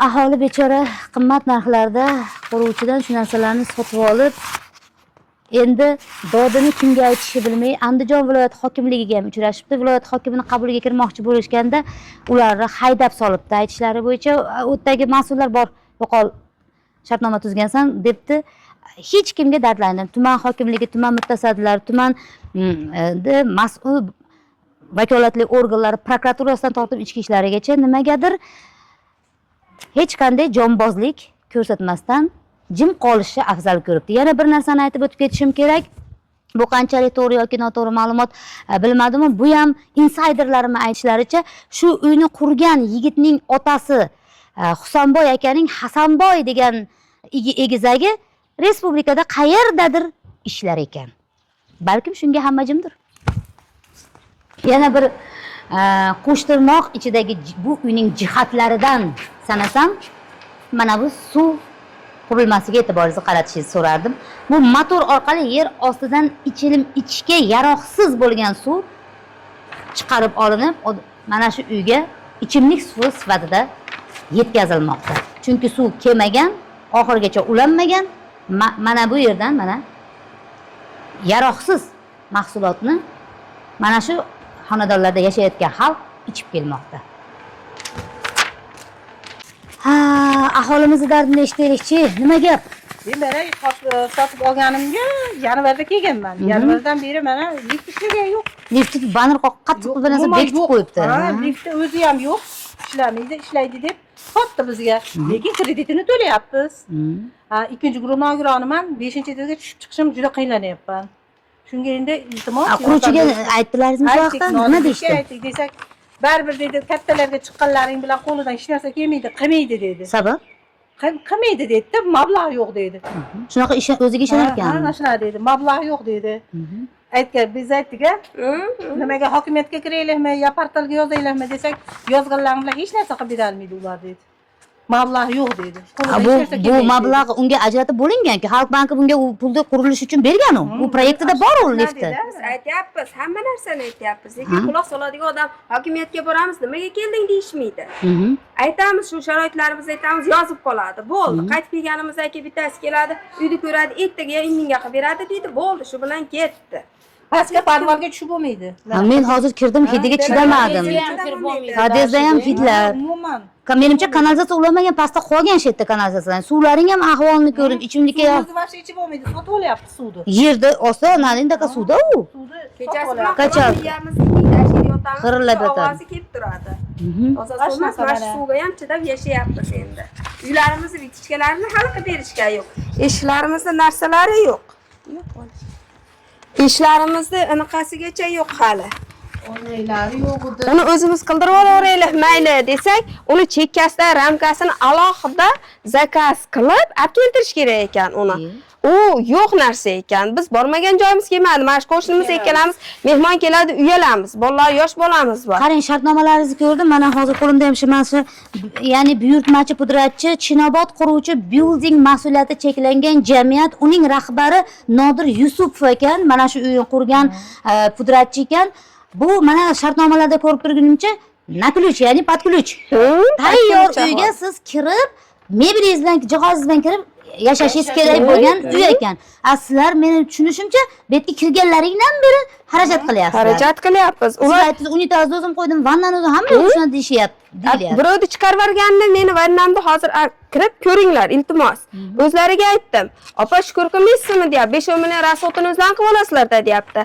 aholi bechora qimmat narxlarda quruvchidan shu narsalarni sotib olib, endi dodini kimga aytishni bilmay Andijon viloyat hokimligiga ham uchrashibdi. Viloyat hokimini qabuliga kirmoqchi bo'lishganda ularni haydab solibdi. Aytishlari bo'yicha u yerdagi mas'ullar bor, yo'qol shartnoma tuzgansan debdi. Hech kimga dardlandim. Tuman hokimligi, tuman mutasaddilari, tuman mas'ul vakolatli organlari prokuraturasidan tortib ichki ishlarigacha nimagadir hech qanday jonbozlik ko'rsatmasdan jim qolishni afzal ko'ribdi. Yana bir narsani aytib o'tib ketishim kerak. Bu qanchalik to'g'ri yoki noto'g'ri ma'lumot bilmadim-u, bu ham insiderlarimning aytishlaricha shu uyni qurgan yigitning otasi Husanboy akaning Hasanboy degan egizagi respublikada qayerdadir ishlar ekan. Balkim shunga hammajimdir. Yana bir qo'shtirnoq ichidagi bu uyning jihatlaridan sanasam, mana bu suv qurilmasiga e'tiboringizni qaratishingizni so'rardim. Bu motor orqali yer ostidan ichishga yaroqsiz bo'lgan suv chiqarib olinib, mana shu uyga ichimlik suvi sifatida yetkazilmoqda. Chunki suv kelmagan, oxirigacha ulanmagan, mana bu yerdan mana yaroqsiz mahsulotni mana shu xonadonlarda yashayotgan xalq ichib kelmoqda. Aholimizni dardini eshitaylikchi. Nima gap? Men sotib olganimga yanvarda kelganman. Yanvardan beri mana lift ishlagan yo'q. Lift banner qattiq bir narsa bekitib qo'yibdi. Liftda o'zi ham yo'q. Ishlamaydi, ishlaydi deb sotdi bizga. Lekin kreditini to'layapmiz. Ikkinchi guruh nogironiman, 5-yilga tushib chiqishim juda qiynalanyapman. Shunga endi iltimos. Quruvchiga aytdilaringizmi bu haqda? Nima deyishdi? Aytdik desak, baribir dedi, kattalarga chiqqanlaring bilan qo'lidan hech narsa kelmaydi, qilmaydi dedi. Sabab? Qilmaydi dedi, mablag' yo'q dedi. Shunaqa ish o'ziga ishonar ekan. Mana shunaqa dedi, mablag' yo'q dedi. Aytgan, biz aytdik-a, nimaga hokimiyatga kiraylikmi, yo portalga yozaylikmi desak, yozganlar bilan hech narsa qilib bera olmaydi ular dedi. Mablag' yo'q dedi. Bu mablag' unga ajratib bo'lingan-ku. Xalq banki bunga pulni qurilish uchun bergan u. Bu proyektida bor u liftda. Biz aytyapmiz, hamma narsani aytyapmiz. Lekin quloq soladigan odam hokimiyatga boramiz, nimaga kelding deyishmaydi. Aytamiz, shu sharoitlarimizni aytamiz, yozib qoladi. Bo'ldi. Qaytib kelganimizdan keyin bittasi keladi, uyni ko'radi, ertaga indinga qilib beradi deydi. Bo'ldi, shu bilan ketdi. Pastga podvalga tushib bo'lmaydi. Men hozir kirdim, hidiga chidamadim. Podyezdda ham hidlar. Umuman. Menimcha kanalizatsiya ulanmagan, pastda qolgan shu yerda kanalizatsiyadan. Suvlaring ham ahvolini ko'ring, ichimlikka ham. O'zi vaqti ichib bo'lmaydi, sotib olyapti suvni. Yerda osta, nalindaqa suvda u. Kechasi bilan Qachon? Xirillab yotadi. Ovozi kelib turadi. Asosan mana suvga ham chidab yashayapmiz endi. Uylarimizni vitishkalarini hal qilib berishga yo'q. Eshiklarimizda narsalari yo'q. Ishlarimizda anaqasigacha yo'q hali. O'ynaylari yo'q edi. Uni o'zimiz qildirib olaylik, mayli desak, uni chekkasidan ramkasini alohida zakaz qilib olib keltirish kerak ekan uni. U yo'q narsa ekan. Biz bormagan joyimiz kelmadi. Mana shu qo'shnimiz ikkalamiz mehmon keladi, uyalamiz. Bolalar, yosh bolamiz bor. Qarang, shartnomalaringizni ko'rdim. Mana hozir qo'limda ham shu mana shu, ya'ni buyurtmachi pudratchi Chinobod quruvchi building mas'uliyati cheklangan jamiyat, uning rahbari Nodir Yusupov ekan. Mana shu uyni qurgan pudratchi ekan. Bu mana shartnomalarda ko'rib turgunimcha naklüch, ya'ni podключ. Tayyor uyga siz kirib, mebelingiz bilan, jihozingiz bilan kirib yashashingiz kerak bo'lgan uy ekan. Sizlar meni tushunishimcha, bu yerga kirganlaringdan beri xarajat qilyapsiz. Xarajat qilyapmiz. Ular aytdi, unitazni o'zim qo'ydim, vannani o'zim hamma shuni deyishyapti. Birovni chiqarib yuborganini meni vannamda hozir kirib ko'ringlar, iltimos. O'zlariga aytdim. Opa, shukur qilmaysizmi deyapti. 5 million rasotini o'zdan qilib olasizlar deyapti.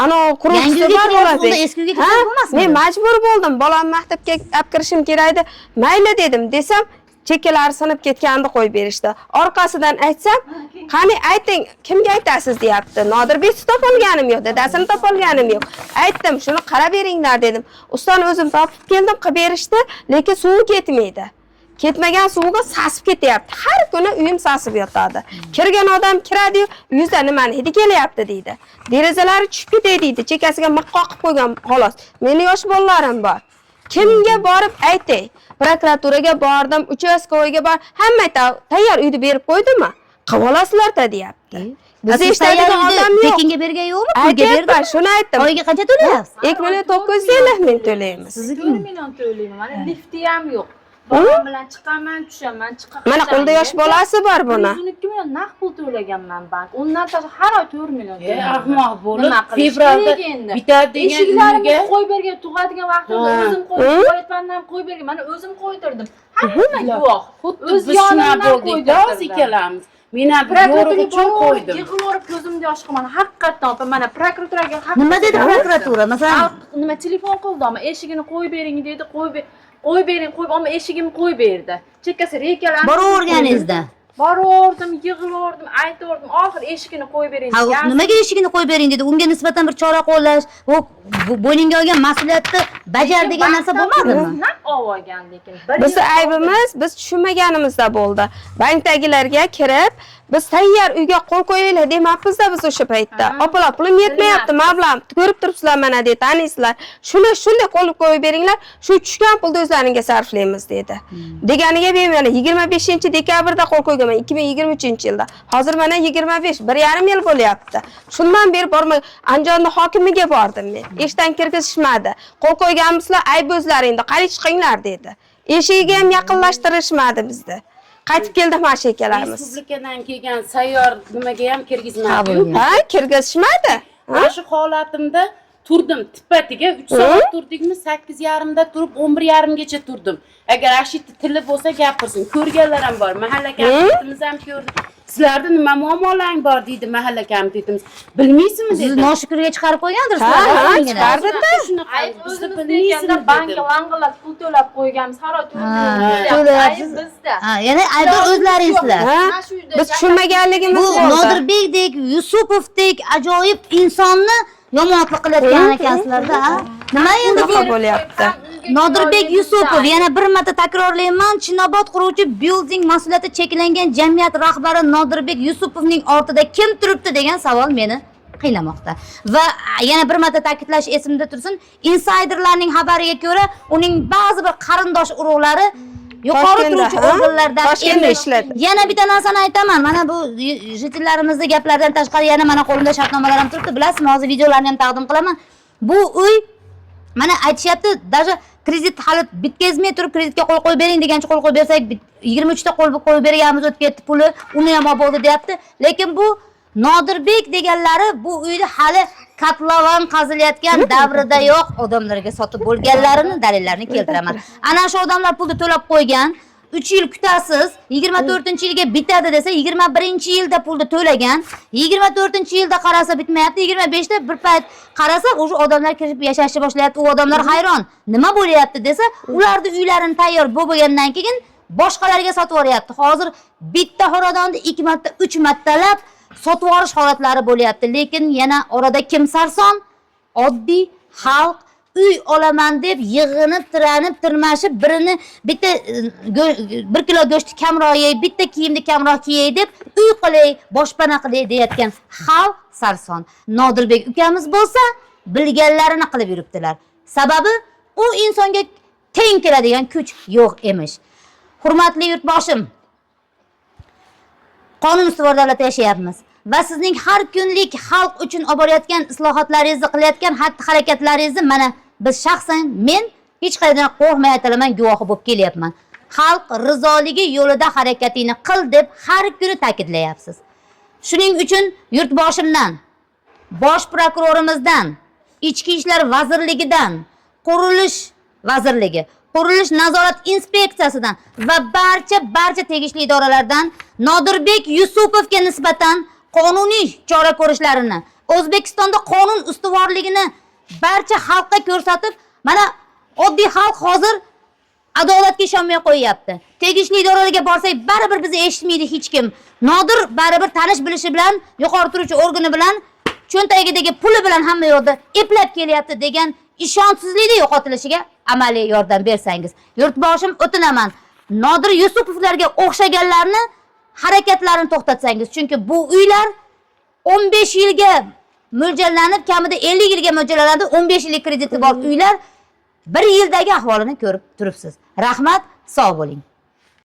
Ana quruvchisi bor bo'ladi. Eskiga kirib bo'lmasmi? Men majbur bo'ldim. Bolam maktabga olib kirishim kerak edi. Mayli dedim desam, chekkalari sinib ketganini qo'yib berishdi. Orqasidan aytsam, qani ayting, kimga aytasiz deyapti. Nodirbek topolganim yo'q, dadasini topolganim yo'q. Aytdim, shuni qarab beringlar dedim. Ustani o'zim topib keldim, qilib berishdi, lekin suvi ketmaydi. Ketmagan suvga sasib ketyapti. Har kuni uyim sasib yotadi. Kirgan odam kiradi-yu, uyingizda nimani hidi kelyapti deydi. Derazalari tushib ketadi deydi. Chekkasiga miqqa qilib qo'ygan xolos. Meni yosh bolalarim bor. Kimga borib aytay? Prokuraturaga bordim, uchastkovoyga bor, hamma tayyor uyni berib qo'ydimi? Qilib olasizlar-da deyapti. Biz eshitadigan odam yo'q. Tekinga bergan yo'qmi? Pulga berdim. Shuni aytdim. Oyiga qancha to'layapsiz? 2 million 950 ming to'laymiz. 4 million to'layman. Mana lifti ham yo'q. bolam bilan chiqaman, tushaman, Mana qo'lda yosh bolasi bor buni. 112 million naqd pul to'laganman bank. Undan tashqari har oy 4 million to'layman. Ahmoq bo'lib, Nima qilish fevralda kerak endi? bitadi degan Eshiklarimni uyiga qo'yib bergan, tug'adigan vaqtimda o'zim qo'yib qo'yib bergan. Mana o'zim qo'ydirdim. Hamma yo'q. xuddi O'z biz shuna yonimdan bo'ldik-da o'z qo'ydirdim. ikkalamiz. Men ham yo'rig uchun qo'ydim. Yig'ilib ko'zimda yosh chiqman. Haqiqatdan opa, mana prokuraturaga haq. Nima dedi prokuratura? Masalan, Nima telefon qildimi? Eshigini qo'yib bering dedi, qo'yib bering, ammo eshigimni qo'yib berdi. Chekkasi rekalarni boraverganingizda. Boraverdim, yig'laverdim, aytaverdim, oxir eshigini qo'yib bering Ha, degan. nimaga eshigini qo'yib bering dedi. Unga nisbatan bir chora qo'llash, bo'yningga olgan mas'uliyatni bajar degan narsa bo'lmadimi? Naq olgan lekin. Bizni aybimiz biz tushunmaganimizda bo'ldi. Bankdagilarga kirib, biz tayyor uyga qo'l qo'yaylik demabmiz-da biz o'sha paytda. Opalar, pulim yetmayapti, mablag' ko'rib turibsizlar mana dedi, taniysizlar. Shuni shunday qo'l qo'yib beringlar, shu tushgan pulni o'zlaringizga sarflaymiz dedi. Deganiga men mana 25-dekabrda qo'l qo'yganman 2023-yilda. Hozir mana 25, 1,5 yil bo'lyapti. Shundan beri bormay Andijon hokimiga bordim men. Eshdan kirgizishmadi. Qo'l qo'yganmizlar, ayb o'zlaringda, qarab chiqinglar dedi. Eshigiga ham yaqinlashtirishmadi bizni. Qaytib keldi mashakalarimiz. Respublikadan kelgan sayyor nimaga ham kirgizmadi-yu. Ha, kirgizishmadi. Mana shu holatimda turdim tippatiga 3 soat turdikmi, 8:30 da turib 11:30 gacha turdim. Agar ashitni tili bo'lsa gapirsin. Ko'rganlar ham bor. Mahalla komitetimiz ham ko'rdi. Sizlarda nima muammolaring bor deydi mahalla komitetimiz. Bilmaysizmi Siz dedi. noshukurga chiqarib qo'ygandirsiz. Ha, chiqardi-da. Shunaqa Bizni bizni bilmaysizmi bilmaysizmi bankga dedi. lang'illab pul to'lab qo'yganmiz, har oy 4 million to'layapsiz. bizda. Ha, ya'ni aybdor o'zlaringizlar. Ha? Biz tushunmaganligimiz Bu bo'ldi. Nodirbekdek, Yusupovdek ajoyib insonni yomonlik qilayotgan ekansizlarda, ha? Nima endi bu? Nima bo'lyapti? Nodirbek Yusupov, yana bir marta takrorlayman, Chinobod quruvchi building mas'uliyati cheklangan jamiyat rahbari Nodirbek Yusupovning ortida kim turibdi degan savol meni qiynamoqda. Va yana bir marta ta'kidlash esimda tursin, insiderlarning xabariga ko'ra, uning ba'zi bir qarindosh urug'lari yuqori turuvchi organlardan Toshkentda ishladi. Yana bitta narsani aytaman. Mana bu jitellarimizni gaplaridan tashqari yana mana qo'limda shartnomalar ham turibdi. Bilasizmi, hozir videolarni ham taqdim qilaman. Bu uy mana aytishyapti, даже kredit hali bitkazmay turib kreditga qo'l qo'yib bering degancha qo'l qo'yib bersak 23 ta qo'l qo'yib berganmiz, o'tib ketdi puli, uni ham olib bo'ldi deyapti. Lekin bu Nodirbek deganlari bu uyni hali kotlovan qazilayotgan davrida yo'q odamlarga sotib bo'lganlarini dalillarini keltiraman. Ana shu odamlar pulni to'lab qo'ygan. 3 yil kutasiz, 24-yilga bitadi desa 21-yilda pulni to'lagan, 24-yilda qarasa bitmayapti, 25da bir payt qarasa o'sha odamlar kirib yashashni boshlayapti. U odamlar hayron. Nima bo'lyapti desa, ularning uylarini tayyor bo'lgandan keyin boshqalarga sotib yuboryapti. Hozir bitta xonadonni 2 marta, 3 martalab sotib yuborish holatlari bo'lyapti. Lekin yana orada kim sarson? Oddiy xalq uy olaman deb yig'inib, tiranib, tirmashib, birini bitta 1 kilo go'shtni kamroq yey, bitta kiyimni kamroq kiyay deb uy qilay, boshpana qilay deyotgan xalq sarson. Nodirbek ukamiz bo'lsa, bilganlarini qilib yuribdilar. Sababi u insonga teng keladigan kuch yo'q emish. Hurmatli yurtboshim, qonun ustuvor davlatda yashayapmiz. Va sizning har kunlik xalq uchun olib borayotgan islohotlaringizni, qilayotgan xatti-harakatlaringizni mana biz shaxsan men hech qayerdan qo'rqmay aytaman, guvohi bo'lib kelyapman. Xalq rizoligi yo'lida harakatingni qil deb har kuni ta'kidlayapsiz. Shuning uchun yurtboshimdan, bosh prokurorimizdan, Ichki ishlar vazirligidan, qurilish vazirligi, qurilish nazorat inspeksiyasidan va barcha tegishli idoralardan Nodirbek Yusupovga nisbatan qonuniy chora ko'rishlarini, O'zbekistonda qonun ustuvorligini barcha xalqqa ko'rsatib, mana oddiy xalq hozir adolatga ishonmay qo'yapti. Tegishli idoralarga borsak, baribir bizni eshitmaydi hech kim. Nodir baribir tanish bilishi bilan, yuqori turuvchi organi bilan, cho'ntagidagi puli bilan hamma yo'lda eplab kelyapti degan ishonchsizlikni yo'qotilishiga amaliy yordam bersangiz. Yurtboshim, o'tinaman. Nodir Yusupovlarga o'xshaganlarni harakatlarini to'xtatsangiz, chunki bu uylar 15 yilga mo'ljallanib, kamida 50 yilga mo'ljallanadi, 15 yillik krediti bor uylar 1 yildagi ahvolini ko'rib turibsiz. Rahmat, sog' bo'ling.